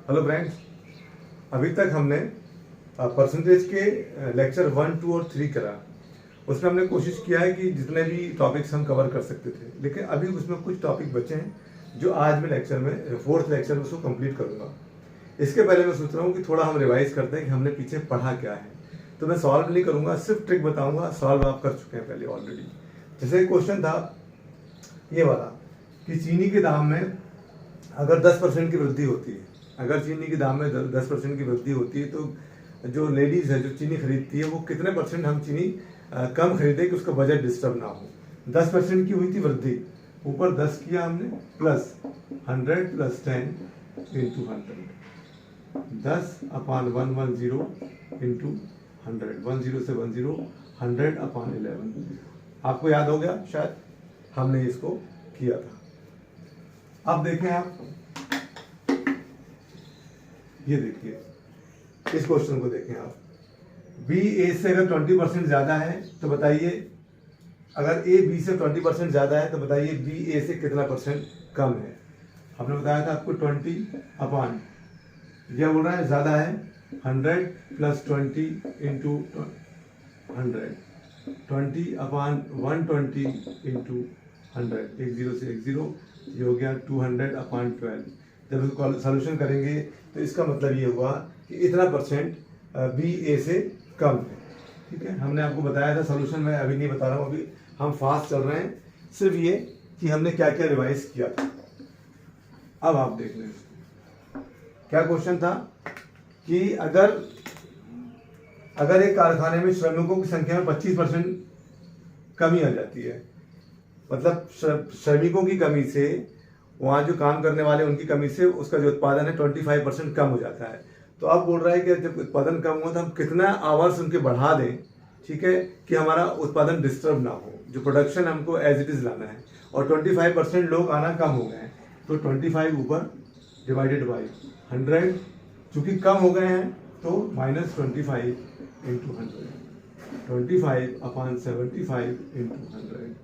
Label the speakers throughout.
Speaker 1: Hello friends, अभी तक हमने परसेंटेज के लेक्चर 1, 2 और 3 करा। उसमें हमने कोशिश किया है कि जितने भी टॉपिक्स हम कवर कर सकते थे, लेकिन अभी उसमें कुछ टॉपिक बचे हैं जो आज मैं लेक्चर में फोर्थ लेक्चर में उसको कंप्लीट करूँगा। इसके पहले मैं सोच रहा हूँ कि थोड़ा हम रिवाइज करते हैं कि हमने पीछे पढ़ा क्या है। तो मैं सॉल्व नहीं करूँगा, सिर्फ ट्रिक बताऊँगा। सॉल्व आप कर चुके हैं पहले ऑलरेडी। जैसे क्वेश्चन था ये वाला कि चीनी के दाम में अगर 10% की वृद्धि होती है, अगर चीनी के दाम में 10% की वृद्धि होती है तो जो लेडीज है जो चीनी खरीदती है वो कितने परसेंट हम चीनी कम खरीदें कि उसका बजट डिस्टर्ब ना हो। 10% की हुई थी वृद्धि, ऊपर 10 किया हमने, प्लस 100 प्लस 10 इंटू 100, 10/110 इंटू 100, 10 से 10, 100/11। आपको याद हो गया शायद, हमने इसको किया था। अब देखें आप, ये देखिए इस क्वेश्चन को देखें आप। बी ए से अगर 20% ज्यादा है तो बताइए, अगर ए बी से 20% ज्यादा है तो बताइए बी ए से कितना परसेंट कम है। हमने बताया था आपको 20 यह बोल रहा है ज्यादा है 100 प्लस 20 इंटू 100, 20/120 इंटू 100, 10 से 10, ये हो गया 200/12। जब इसको सोल्यूशन करेंगे तो इसका मतलब ये हुआ कि इतना परसेंट बी ए से कम है। ठीक है, हमने आपको बताया था सोल्यूशन, मैं अभी नहीं बता रहा हूँ, अभी हम फास्ट चल रहे हैं। सिर्फ ये कि हमने क्या क्या रिवाइज किया था। अब आप देख लें क्या क्वेश्चन था कि अगर एक कारखाने में श्रमिकों की संख्या में 25% कमी आ जाती है, मतलब श्रमिकों की कमी से, वहाँ जो काम करने वाले उनकी कमी से उसका जो उत्पादन है 25% कम हो जाता है। तो अब बोल रहा है कि जब उत्पादन कम हुआ तो हम कितना आवर्स उनके बढ़ा दें, ठीक है, कि हमारा उत्पादन डिस्टर्ब ना हो, जो प्रोडक्शन हमको एज इट इज लाना है। और 25% लोग आना कम हो गए हैं, तो 25 ऊपर डिवाइडेड बाई 100, चूंकि कम हो गए हैं तो -25 इंटू 100, 25/75 इंटू 100,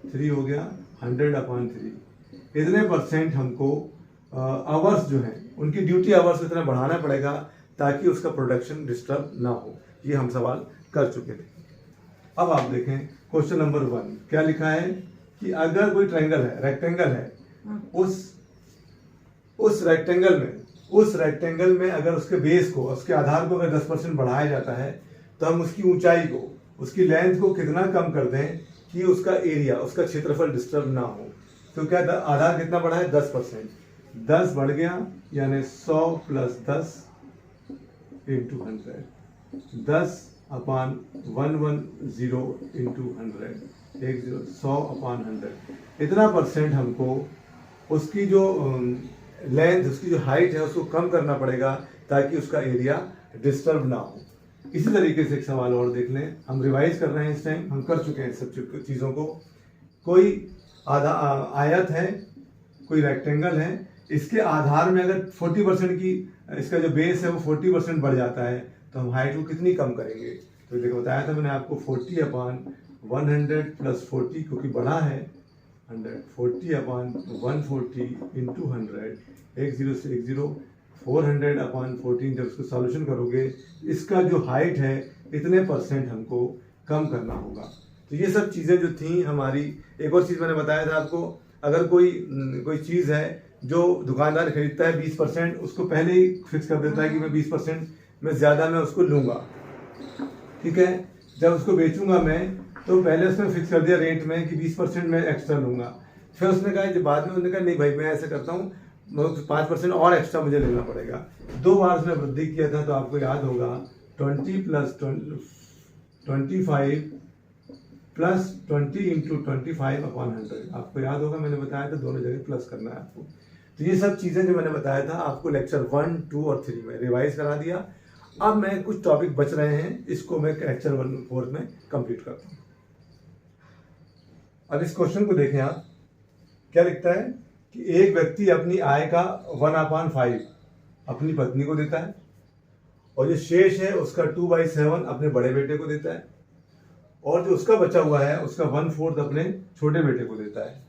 Speaker 1: 3 हो गया 100/3। इतने परसेंट हमको आवर्स जो है उनकी ड्यूटी आवर्स इतना बढ़ाना पड़ेगा ताकि उसका प्रोडक्शन डिस्टर्ब ना हो। ये हम सवाल कर चुके थे। अब आप देखें क्वेश्चन नंबर 1 क्या लिखा है कि अगर कोई ट्रायंगल है, रेक्टेंगल है, उस रेक्टेंगल में अगर उसके बेस को, उसके आधार को अगर 10% बढ़ाया जाता है तो हम उसकी ऊंचाई को, उसकी लेंथ को कितना कम कर दें कि उसका एरिया, उसका क्षेत्रफल डिस्टर्ब ना हो। तो क्या आधार कितना बढ़ा है? 10%। 10 बढ़ गया यानी 100 प्लस 10 इंटू 100, 10/110 इंटू 100, 100/100। इतना परसेंट हमको उसकी जो लेंथ, उसकी जो हाइट है उसको कम करना पड़ेगा ताकि उसका एरिया डिस्टर्ब ना हो। इसी तरीके से एक सवाल और देख लें, हम रिवाइज कर रहे हैं, इस टाइम हम कर चुके हैं सब चीज़ों को। कोई आयत है, कोई रेक्टेंगल है, इसके आधार में अगर 40% की, इसका जो बेस है वो 40% बढ़ जाता है तो हम हाइट को कितनी कम करेंगे। तो देखो बताया था मैंने आपको 40/100 प्लस 40, क्योंकि बढ़ा है 100, 40/140 इंटू 100, 10 से 10, 400/14। जब इसको सॉल्यूशन करोगे इसका जो हाइट है इतने परसेंट हमको कम करना होगा। तो ये सब चीज़ें जो थी हमारी। एक और चीज़ मैंने बताया था आपको, अगर कोई चीज़ है जो दुकानदार खरीदता है 20%, उसको पहले ही फिक्स कर देता है कि मैं 20% में ज़्यादा मैं उसको लूँगा। ठीक है, जब उसको बेचूंगा मैं तो पहले उसने फिक्स कर दिया रेट में कि 20% मैं एक्स्ट्रा लूँगा। फिर उसने कहा, जब बाद में उसने कहा नहीं भाई मैं ऐसे करता हूँ, 5% और एक्स्ट्रा मुझे लेना पड़ेगा। 2 बार उसने वृद्धि किया था। तो आपको याद होगा 20 प्लस 25 प्लस 20 इंटू 25/100। आपको याद होगा मैंने बताया था दोनों जगह प्लस करना है आपको। तो ये सब चीज़ें जो मैंने बताया था आपको लेक्चर 1, 2 और 3 में रिवाइज करा दिया। अब मैं कुछ टॉपिक बच रहे हैं, इसको मैं लेक्चर 1, 4 में कंप्लीट करता हूँ। अब इस क्वेश्चन को देखें आप, क्या लिखता है कि एक व्यक्ति अपनी आय का 1/5 अपनी पत्नी को देता है और जो शेष है उसका 2/7 अपने बड़े बेटे को देता है, और जो उसका बचा हुआ है उसका 1/4 अपने छोटे बेटे को देता है,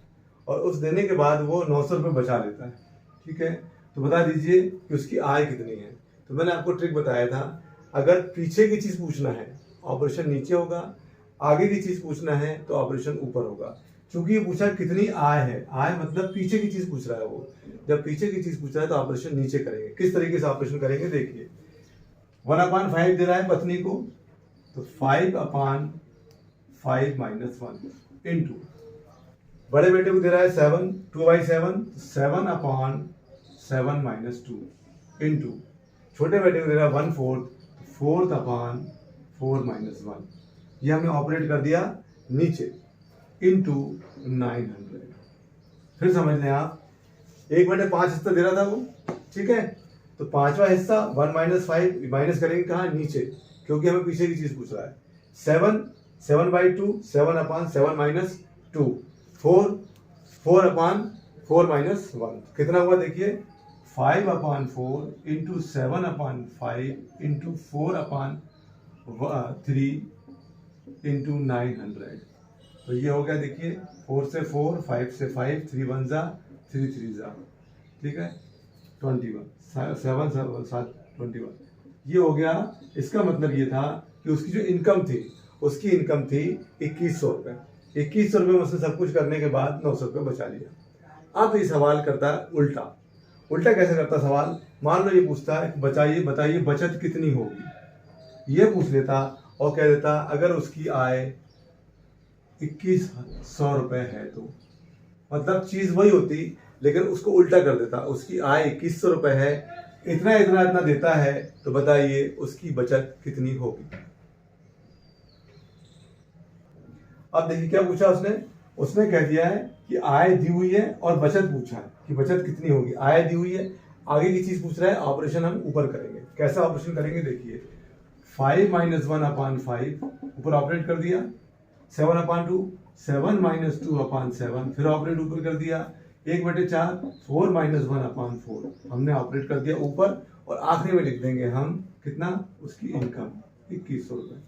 Speaker 1: और उस देने के बाद वो 900 रुपये बचा लेता है। ठीक है, तो बता दीजिए कि उसकी आय कितनी है। तो मैंने आपको ट्रिक बताया था, अगर पीछे की चीज पूछना है ऑपरेशन नीचे होगा, आगे की चीज पूछना है तो ऑपरेशन ऊपर होगा। क्योंकि ये पूछा कितनी आय है, आय मतलब पीछे की चीज पूछ रहा है वो। जब पीछे की चीज पूछ रहा है तो ऑपरेशन नीचे करेंगे। किस तरीके से ऑपरेशन करेंगे देखिए, 1/5 दे रहा है पत्नी को, तो 5/5 - 1 इंटू बड़े बेटे को दे रहा है 7, 2/7, 7/7 - 2 इंटू छोटे बेटे को दे रहा है 1/4, 4/4 - 1। ये हमने ऑपरेट कर दिया नीचे इंटू 900। फिर समझ लें आप, 1/5 हिस्सा दे रहा था वो, ठीक है, तो 5वां हिस्सा 1 - 5 माइनस करेंगे कहाँ, नीचे, क्योंकि हमें पीछे की चीज पूछ रहा है। 7/2, 7/7 - 2, 4/4 - 1 कितना हुआ देखिए, 5/4 इंटू 7/5 इंटू 4/3 इंटू 900। तो ये हो गया देखिए, 4 से 4, 5 से 5, 3 1 जा 3 3 जा, ठीक है, 21, 7 7 21। ये हो गया। इसका मतलब ये था कि उसकी जो इनकम थी, उसकी इनकम थी 2100 रुपये। 2100 रुपये में उसने सब कुछ करने के बाद 900 रुपये बचा लिया। अब ये सवाल करता है उल्टा। उल्टा कैसे करता सवाल, मान लो ये पूछता है बताइए बचत कितनी होगी, ये पूछ लेता और कह देता अगर उसकी आय 2100 रुपये है, तो मतलब चीज वही होती लेकिन उसको उल्टा कर देता, उसकी आय 2100 रुपये है, इतना इतना इतना देता है, तो बताइए उसकी बचत कितनी होगी। अब देखिए क्या पूछा उसने कह दिया है कि आय दी हुई है और बचत पूछा है कि बचत कितनी होगी। आय दी हुई है, आगे की चीज पूछ रहा है, ऑपरेशन हम ऊपर करेंगे। कैसा ऑपरेशन करेंगे देखिए, 5 - 1/5 ऊपर ऑपरेट कर दिया, 7/2, 7 - 2/7 फिर ऑपरेट ऊपर कर दिया, 1/4, 4 - 1/4 हमने ऑपरेट कर दिया ऊपर, और आखिरी में लिख देंगे हम कितना, उसकी इनकम 2100 रुपये।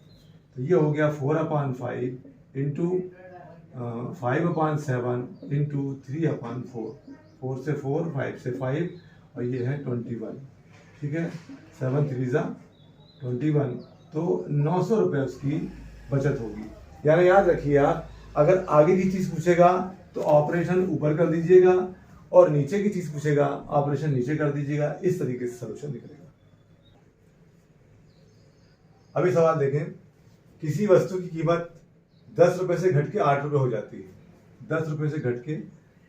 Speaker 1: तो ये हो गया 4/5 इंटू 5/7 इंटू 3/4, 4 से 4, 5 से 5, और ये है 21, ठीक है, 7 3 जा 21। तो 900 रुपये उसकी बचत होगी। यानी याद रखिए आप, अगर आगे की चीज पूछेगा तो ऑपरेशन ऊपर कर दीजिएगा, और नीचे की चीज पूछेगा ऑपरेशन नीचे कर दीजिएगा। इस तरीके से सलूशन निकलेगा। अभी सवाल देखें, किसी वस्तु की कीमत 10 रुपए से घट के 8 रुपए हो जाती है। 10 रुपए से घट के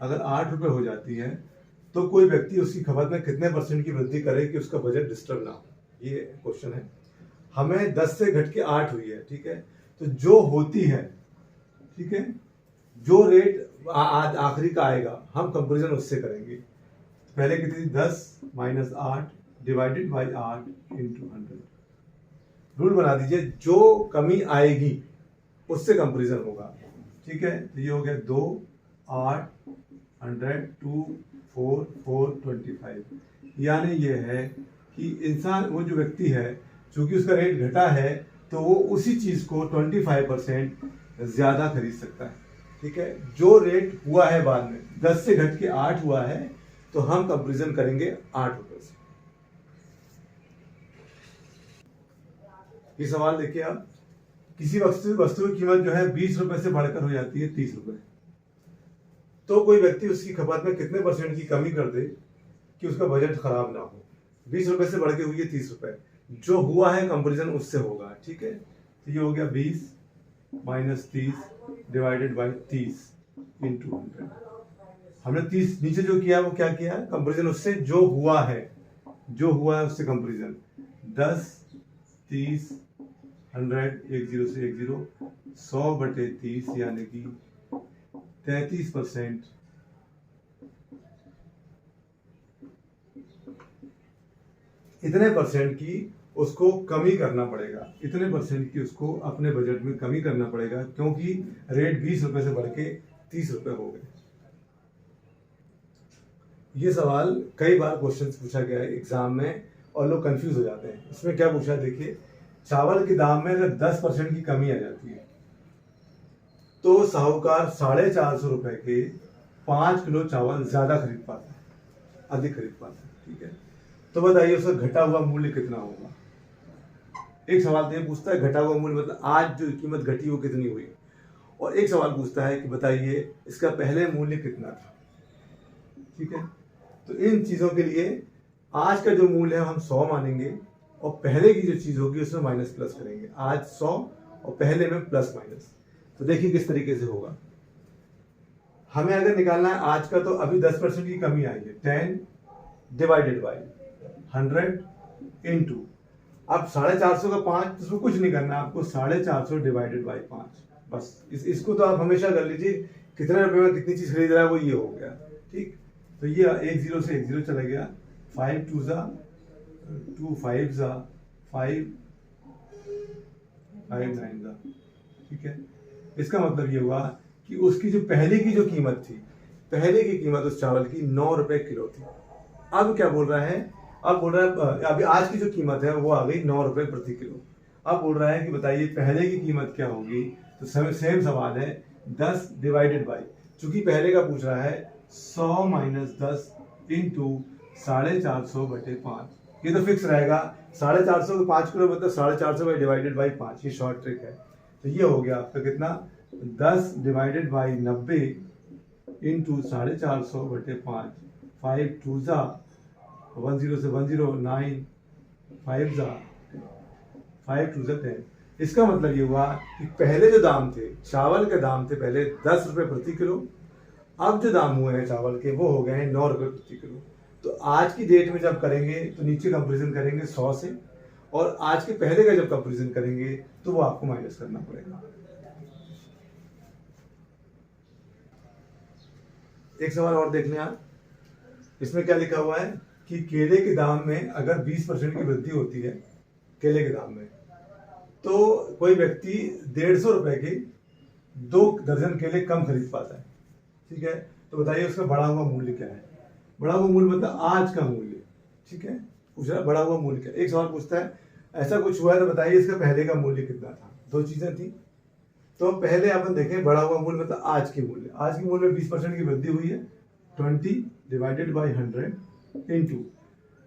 Speaker 1: अगर 8 रुपए हो जाती है, तो कोई व्यक्ति उसकी खपत में कितने % की वृद्धि करे कि उसका बजट डिस्टर्ब ना हो, ये क्वेश्चन है। हमें 10 से घट के 8 हुई है, ठीक है, तो जो होती है, ठीक है, जो रेट आज आखिरी का आएगा हम कंपेरिजन उससे करेंगे। पहले कितनी, 10 - 8 डिवाइडेड बाई 8 इंटू 100। रूल बना दीजिए, जो कमी आएगी उससे कंपेरिजन होगा, ठीक है। तो ये हो गया 2 8 100 2 4 4 25। यानी ये है कि इंसान, वो जो व्यक्ति है, चूंकि उसका रेट घटा है तो वो उसी चीज को 25% ज्यादा खरीद सकता है, ठीक है। जो रेट हुआ है बाद में 10 से घट के 8 हुआ है, तो हम कंपेरिजन करेंगे 8 रुपए से। ये सवाल देखिए आप, किसी वस्तु की कीमत जो है 20 रुपए से बढ़कर हो जाती है 30 रुपए, तो कोई व्यक्ति उसकी खपत में कितने % की कमी कर दे कि उसका बजट खराब ना हो। 20 रुपए से बढ़ के हुई है 30 रुपए, जो हुआ है कंपेरिजन उससे होगा, ठीक है। तो ये हो गया 20 - 30 डिवाइडेड बाई 30 इंटू 100। हमने 30 नीचे जो किया वो क्या किया, कंपेरिजन उससे जो हुआ है उससे कंपेरिजन। 10 30 100 10 से 10 100/30 यानी कि 33%। इतने % की उसको कमी करना पड़ेगा, इतने % की उसको अपने बजट में कमी करना पड़ेगा, क्योंकि रेट 20 रुपए से बढ़ के 30 रुपए हो गए। ये सवाल कई बार क्वेश्चन पूछा गया है एग्जाम में और लोग कंफ्यूज हो जाते हैं। इसमें क्या पूछा है देखिए, चावल के दाम में अगर 10% की कमी आ जाती है, तो साहूकार 450 रुपए के 5 किलो चावल ज्यादा खरीद पाता है, अधिक खरीद पाता है। ठीक है। तो बताइए उसका घटा हुआ मूल्य कितना होगा। एक सवाल तो ये पूछता है घटा हुआ मूल्य मतलब आज जो कीमत घटी वो कितनी हुई, और एक सवाल पूछता है कि बताइए इसका पहले मूल्य कितना था। ठीक है, तो इन चीजों के लिए आज का जो मूल्य है हम 100 मानेंगे और पहले की जो चीज होगी उसमें माइनस प्लस करेंगे। आज 100 और पहले में प्लस माइनस। तो देखिए किस तरीके से होगा। हमें अगर निकालना है आज का, तो अभी 10% की कमी आई है। 10 डिवाइडेड बाई 100 इंटू, अब 450 का 5, इसमें कुछ नहीं करना आपको, 450 डिवाइडेड बाई 5 बस। इसको तो आप हमेशा कर लीजिए, कितने रुपए में कितनी चीज खरीद रहा है वो ये हो गया। ठीक, तो ये 1 0 से 1 0 चला गया। 5 2 जा 2 5 जा 5 5 9 जा। ठीक है, इसका मतलब ये हुआ कि उसकी जो पहले की जो कीमत थी, पहले की कीमत उस चावल की 9 रुपए किलो थी। अब क्या बोल रहा है, अब बोल रहा है अभी आज की जो कीमत है वो आ गई 9 रुपए प्रति किलो। अब बोल रहा है कि बताइए पहले की कीमत क्या होगी। तो सेम सवाल है, 10 डिवाइडेड बाई, चूंकि पहले का पूछ रहा है 100 माइनस 10 इंटू 450 बटे 5। ये तो फिक्स रहेगा, 450 को 5 किलो मतलब 450 डिवाइडेड बाई 5, ये शॉर्ट ट्रिक है। तो ये हो गया आपका कितना, 10 डिवाइडेड बाई 90 इंटू 450 बटे 5। 5 2 जा 1 0 से 1 0 9 5 जा 5 2 जा 10। इसका मतलब ये हुआ कि पहले जो दाम थे, चावल के दाम थे पहले 10 रुपए प्रति किलो, अब जो दाम हुए हैं चावल के वो हो गए हैं 9 रुपए प्रति किलो। तो आज की डेट में जब करेंगे तो नीचे कंपैरिजन करेंगे 100 से, और आज के पहले का जब कंपैरिजन करेंगे तो वो आपको माइनस करना पड़ेगा। एक सवाल और देख लें आप, इसमें क्या लिखा हुआ है कि केले के दाम में अगर 20% की वृद्धि होती है केले के दाम में, तो कोई व्यक्ति 150 रुपए के 2 दर्जन केले कम खरीद पाता है। ठीक है, तो बताइए उसका बढ़ा हुआ मूल्य क्या है। बढ़ा हुआ मूल्य मतलब आज का मूल्य। ठीक है, पूछ रहा है बढ़ा हुआ मूल्य क्या। एक सवाल पूछता है ऐसा कुछ हुआ है तो बताइए इसका पहले का मूल्य कितना था। दो चीजें थी, तो पहले अपन देखें बढ़ा हुआ मूल्य मतलब आज के मूल्य। आज के मूल्य में 20% की वृद्धि हुई है, 20 डिवाइडेड बाई 100 इंटू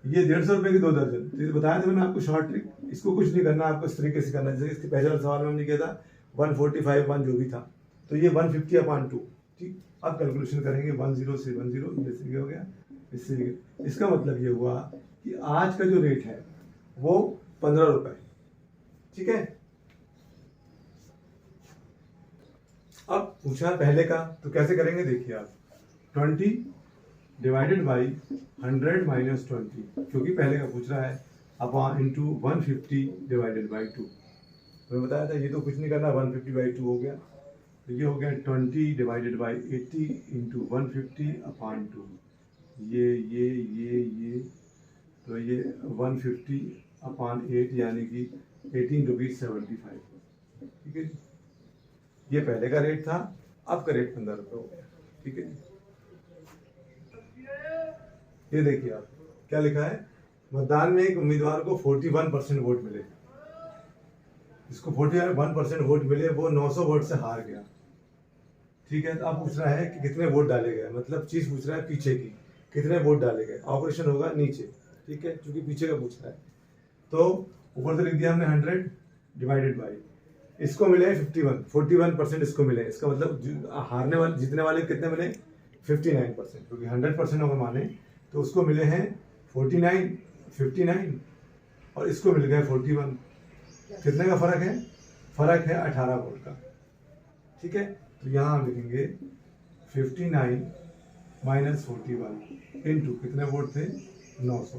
Speaker 1: ये 150 रुपए की 2 दर्जन। तो ये बताया था मैंने आपको शॉर्ट ट्रिक, इसको कुछ नहीं करना आपको, इस तरीके से करना। जैसे इसके पहले सवाल में हमने किया था 145 1 जो भी था, तो ये 150/2। ठीक, अब कैलकुलेशन करेंगे 10 से 10, जैसे हो गया इससे। इसका मतलब ये हुआ कि आज का जो रेट है वो 15 रुपए। ठीक है, अब पूछा पहले का, तो कैसे करेंगे देखिए आप। 20 डिवाइडेड बाई 100 माइनस 20, क्योंकि पहले का पूछ रहा है, अपॉन इंटू 150 डिवाइडेड बाई 2। मैं बताया था ये तो कुछ नहीं करना, 150/2 हो गया। तो ये हो गया 20 डिवाइडेड बाई 80 इंटू 150/2। ये तो ये 150/8 यानी कि 18 रुपीज 75। ठीक है जी, ये पहले का रेट था, अब का रेट 15 रुपये हो गया। ठीक है, ये देखिए आप क्या लिखा है, मतदान में एक उम्मीदवार को 41% वोट मिले। जिसको 41% वोट मिले वो 900 वोट से हार गया। ठीक है, तो अब पूछ रहा है कि कितने वोट डाले गए, मतलब चीज पूछ रहा है पीछे की, कितने वोट डाले गए। ऑपरेशन होगा नीचे। ठीक है, क्योंकि पीछे का पूछ रहा है। तो ऊपर तो लिख दिया हमने 100 डिवाइडेड बाई, इसको मिले 41% इसको मिले। इसका मतलब हारने वाले, जीतने वाले कितने मिले 59%, क्योंकि 100% अगर माने तो उसको मिले हैं 59 और इसको मिल गया 41। कितने का फर्क है, फर्क है 18 वोट का। ठीक है, तो यहाँ हम लिखेंगे 59 माइनस 41 इंटू कितने वोट थे 900।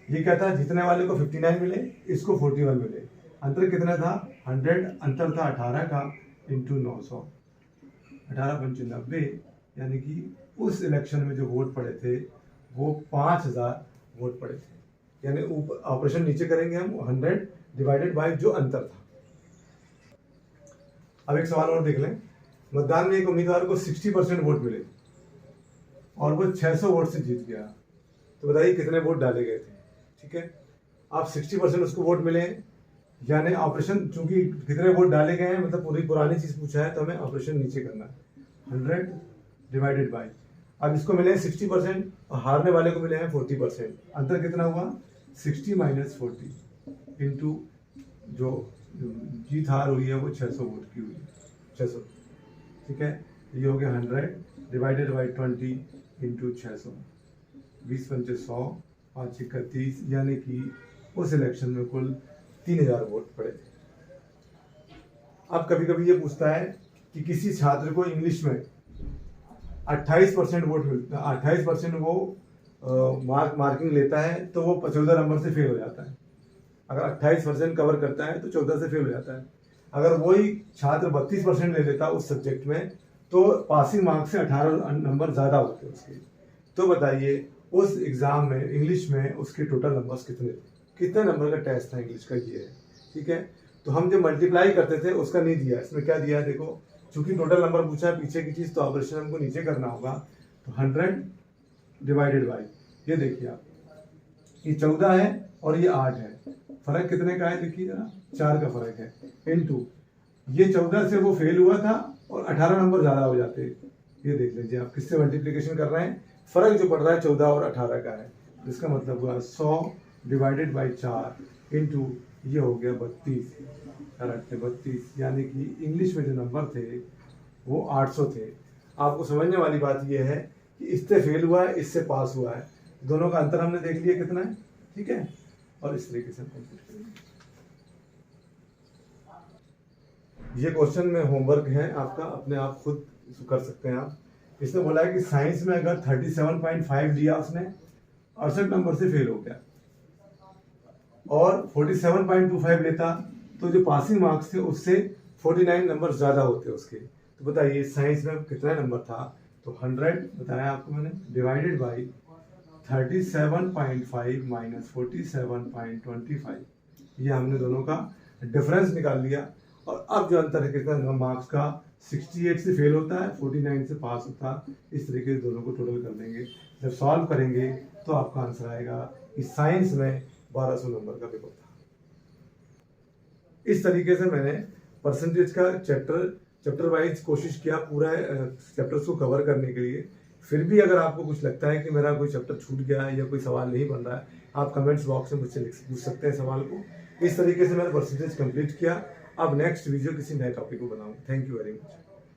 Speaker 1: ये क्या था, जीतने वाले को 59 मिले, इसको 41 मिले। अंतर कितना था 100, अंतर था 18 का, इंटू 900। 18 पंचे 90, यानी कि उस इलेक्शन में जो वोट पड़े थे वो 5000 वोट पड़े थे। यानी ऊपर ऑपरेशन नीचे करेंगे हम 100 डिवाइडेड बाय जो अंतर था। अब एक सवाल और देख लें, मतदान में एक उम्मीदवार को 60% वोट मिले और वो 600 वोट से जीत गया, तो बताइए कितने वोट डाले गए थे। ठीक है, आप 60% उसको वोट मिले, यानी ऑपरेशन चूंकि कितने वोट डाले गए हैं मतलब पूरी पुरानी चीज पूछा है, तो हमें ऑपरेशन नीचे करना है 100 डिवाइडेड बाय। अब इसको मिले हैं 60% और हारने वाले को मिले हैं 40%। अंतर कितना हुआ? 60 माइनस 40 इंटू जो जीत हार हुई है वो 600 वोट की हुई है, 600। ठीक है, ये हो गया 100 डिवाइडेड बाई 20 इंटू 600, 20 पंचे 100, 5 एकड़ 30, यानी कि उस इलेक्शन में कुल 3000 वोट पड़े। अब कभी कभी ये पूछता है कि किसी छात्र को इंग्लिश में 28% वोट मिलता है, 28% वो मार्किंग लेता है तो वो 14 नंबर से फेल हो जाता है। अगर 28% कवर करता है तो 14 से फेल हो जाता है। अगर वही छात्र 32% ले लेता है उस सब्जेक्ट में तो पासिंग मार्क्स से 18 नंबर ज़्यादा होते हैं उसके। तो बताइए उस एग्ज़ाम में इंग्लिश में उसके टोटल नंबर्स कितने थे, कितने नंबर का टेस्ट था इंग्लिश का, ये है। ठीक है, तो हम जब मल्टीप्लाई करते थे उसका नहीं दिया, इसमें क्या दिया है देखो, चूंकि टोटल नंबर पूछा है पीछे की चीज़ तो ऑपरेशन हमको नीचे करना होगा। तो 100 डिवाइडेड बाई, ये देखिए आप, ये 14 है और ये 8 है, फर्क कितने का है देखिए जरा, 4 का फर्क है, इनटू ये 14 से वो फेल हुआ था और 18 नंबर ज़्यादा हो जाते। ये देख लीजिए आप किससे मल्टीप्लिकेशन कर रहे हैं, फर्क जो पड़ रहा है 14 और 18 का है। इसका मतलब हुआ 100 डिवाइडेड बाई 4 इंटू ये हो गया 32, 32, यानी कि इंग्लिश में जो नंबर थे वो 800 थे। आपको समझने वाली बात यह है कि इससे फेल हुआ है, इससे पास हुआ है, दोनों का अंतर हमने देख लिया कितना है। ठीक है, और इस तरीके से हम कंप्लीट करेंगे। ये क्वेश्चन में होमवर्क है आपका, अपने आप खुद कर सकते हैं आप। इसने बोला है कि साइंस में अगर 37.5 लिया उसने, 68 नंबर से फेल हो गया, और 47.25 लेता तो जो पासिंग मार्क्स थे उससे 49 नंबर ज़्यादा होते उसके। तो बताइए साइंस में कितना नंबर था? तो 100 बताया आपको मैंने, डिवाइडेड बाई 37.5 माइनस 47.25, ये हमने दोनों का डिफरेंस निकाल लिया। और अब जो अंतर है कितना मार्क्स का, 68 से फेल होता है, 49 से पास होता है। इस तरीके से दोनों को टोटल कर देंगे, जब सॉल्व करेंगे तो आपका आंसर आएगा कि साइंस में 1200 नंबर का पेपर था। इस तरीके से मैंने परसेंटेज का चैप्टर वाइज कोशिश किया पूरा चैप्टर्स को कवर करने के लिए। फिर भी अगर आपको कुछ लगता है कि मेरा कोई चैप्टर छूट गया है या कोई सवाल नहीं बन रहा है, आप कमेंट्स बॉक्स में मुझसे पूछ सकते हैं सवाल को। इस तरीके से मैंने परसेंटेज कंप्लीट किया। अब नेक्स्ट वीडियो किसी नए टॉपिक को बनाऊंगा। Thank you very much.